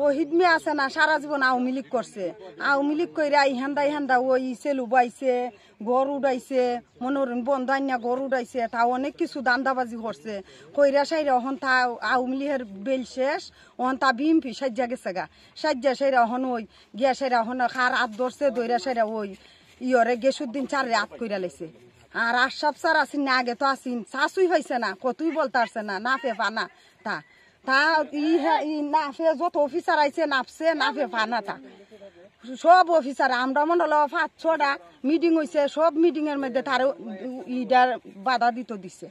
ওহিদ মিয়া আছে না সারা জীবন আওয়ামী লীগ করছে। আওয়ামী লীগ কইরা ইহান্দা ওই সেলু বাইছে, ঘর উড়াইছে, মনোরণ বন্ধ আইনা ঘর উড়াইছে, তা অনেক কিছু দান্দাবাজি করছে। কইরা সাইরা অহন তা আওয়ামী লীগের বেল শেষ, অহন তা বিএমপি সাজ্জা গেছে গা। সাজ্জা সাইরা অহন ওই গিয়া সাইরা অহন খার হাত ধরছে, দইরা সাইরা ওই ইয়রে গেসুদ্দিন চারে হাত কইরা লাইছে। আর আশরাফ স্যার আসিন না, আগে তো আসিন শাশুই হয়েছে না, কতই বলতে পারছে না, নাফে পানা তা তা নাফে যত অফিসার আইছে নাফছে নাফে পানা তা সব অফিসার আমরা মনে হলো 5-6টা মিটিং হয়েছে, সব মিটিং এর মধ্যে তার ইটার বাধা দিছে,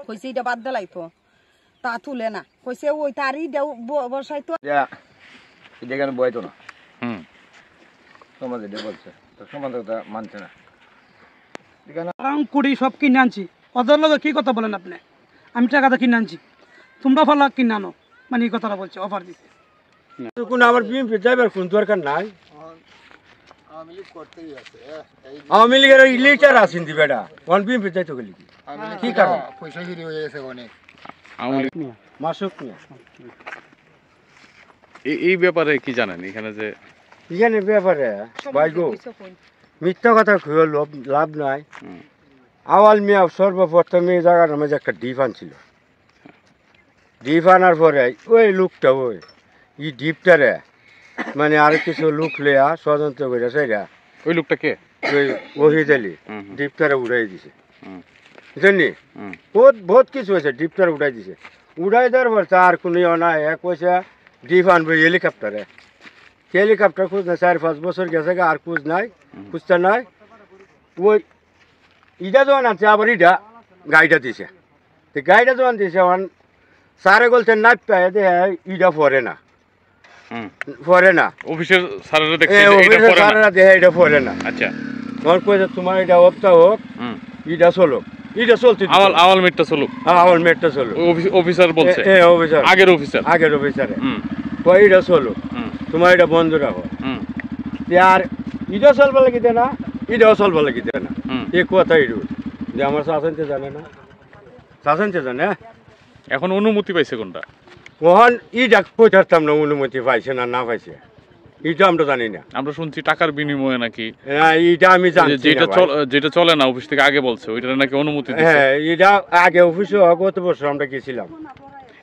কইছে এটা বাদ দিলাইতো, তা তুলে না, কইছে ওই তারই বসাইতো এখানে বইতো না। সমাজ এটা বলছে, সমাজ মানছে না। কুড়ি সব কিনে আনছি, ওদের লোক কি কথা বলেন আপনি? আমি টাকাটা কিনে আনছি, তোমরা ফালা কিনে আনো, মানে এই কথাটা বলছে অফার দিতে। আমার বিএনপি যাইবার কোন দরকার নাই। আওয়ামী লীগের লিটার আছেন দি বেটা, ওয়ান বিএনপি যাইতো গেলি কি কারণ? পয়সা হিরি হয়ে গেছে অনেক। মাসুক নিয়ে এই ব্যাপারে কি জানেন? এখানে যে এখানে ব্যাপারে ভাই গো মিথ্যা কথা খুঁজে লাভ নাই। আওয়াল মিয়া সর্বপ্রথমে এই জায়গাটার মাঝে একটা ডিপ আনছিল। ডিপ আনার পরে ওই লোকটা ওই ডিপটারে মানে আর কিছু লোক লেয়া ষড়যন্ত্র করে সেইরা ওই লোকটা কে? ওই ওহিদ আলী ডিপটারে উড়াই দিছে, বুঝলি? বহুত কিছু হয়েছে, ডিপটারে উড়াই দিছে। উড়াই দেওয়ার পর তার কোনো নাই, এক পয়সা ডিপ আনবে হেলিকপ্টারে। হেলিকপ্টার খুঁজ না, 4-5 বছর গেছে আর খুঁজ নাই, খুঁজতে নাই। ওই ইটা যখন আনছে আবার ইটা গাড়িটা দিছে, তো গাড়িটা যখন দিছে সারে বলছে না পায় দে ইটা পরে না, পরে না অফিসের স্যারেরা দেখছে সারেরা দেহে এটা পরে না। আচ্ছা, তোমার কইছে তোমার এটা হপ্তাহ হোক, ইটা চলো, ইটা চলছে আওয়াল মেটটা চলুক, আওয়াল মেটটা চলো। অফিসার বলছে, অফিসার আগের অফিসারে কই ইটা চলো, তোমার এটা বন্ধ রাখো। আর ইটাও চলবা লাগি দে না, ইটাও চলবা লাগি দে না, এই কথা ইডু যে আমার শাসনতে জানে না, শাসনতে জানে। এখন অনুমতি পাইছে কোনটা? ওখান ইটা কই থাকতাম না, অনুমতি পাইছে না না পাইছে এটা আমরা জানি না। আমরা শুনছি টাকার বিনিময়ে নাকি, এটা আমি জানি যেটা চলে না অফিস থেকে আগে বলছে ওইটা নাকি অনুমতি দিছে। হ্যাঁ, এটা আগে অফিসে গত বছর আমরা গেছিলাম।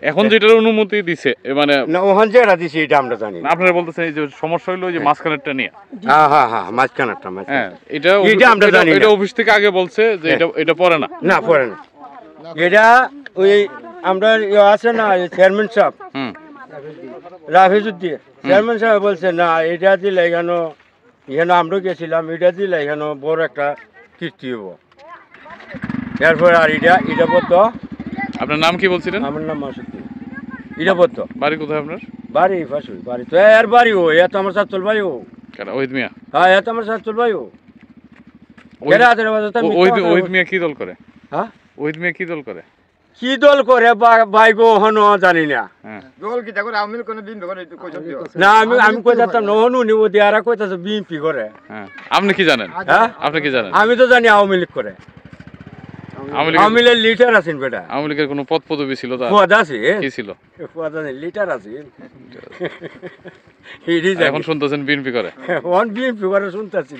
এখন যেটার অনুমতি দিছে মানে না ওখান যেটা দিছে এটা আমরা জানি না। আপনারা বলতেছেন এই যে সমস্যা হলো যে মাঝখানেরটা নিয়ে। হ্যাঁ মাঝখানেরটা, হ্যাঁ এটা আমরা জানি না। এটা অফিস থেকে আগে বলছে যে এটা পড়ে না, না পড়ে না। এটা ওই আমরা আছে না চেয়ারম্যান সাহেব রাফিজউদ্দিন চেয়ারম্যান সাহেব বলছে না এটা দিলে এখানে আমরা গেছিলাম, এটা দিলে এখানে বড় একটা কীর্তি হবো। এরপরে আর এটা বলতো। আপনার নাম কি বলছিলেন? আমার নাম মাসুদ্দিন। এটা বলতো বাড়ি কোথায় আপনার? বাড়ি ফাঁসুই বাড়ি তো এর বাড়ি এত আমার সাথে বাড়ি ওহিদ মিয়া। হ্যাঁ এত আমার সাথে বাড়ি ওহিদ মিয়া কি দল করে? হ্যাঁ ওহিদ মিয়া কি দল করে? কি দল করে ভাই গো হন জানি না। দল কি দেখো আমি কোন দিন না আমি কই যেতাম না, হনু নিব দিয়ারা কইতাছে বিএনপি করে। হ্যাঁ আপনি কি জানেন? হ্যাঁ আপনি কি জানেন? আমি তো জানি আওয়ামী লীগ করে। আওয়ামী লীগের লিটার আছেন বেটা। আওয়ামী লীগের কোনো পদ পদবি ছিল? পদ আছে, কি ছিল? পদ আছে, লিটার আছে। এখন শুনতেছেন বিএনপি করে? বিএনপি করে শুনতেছি।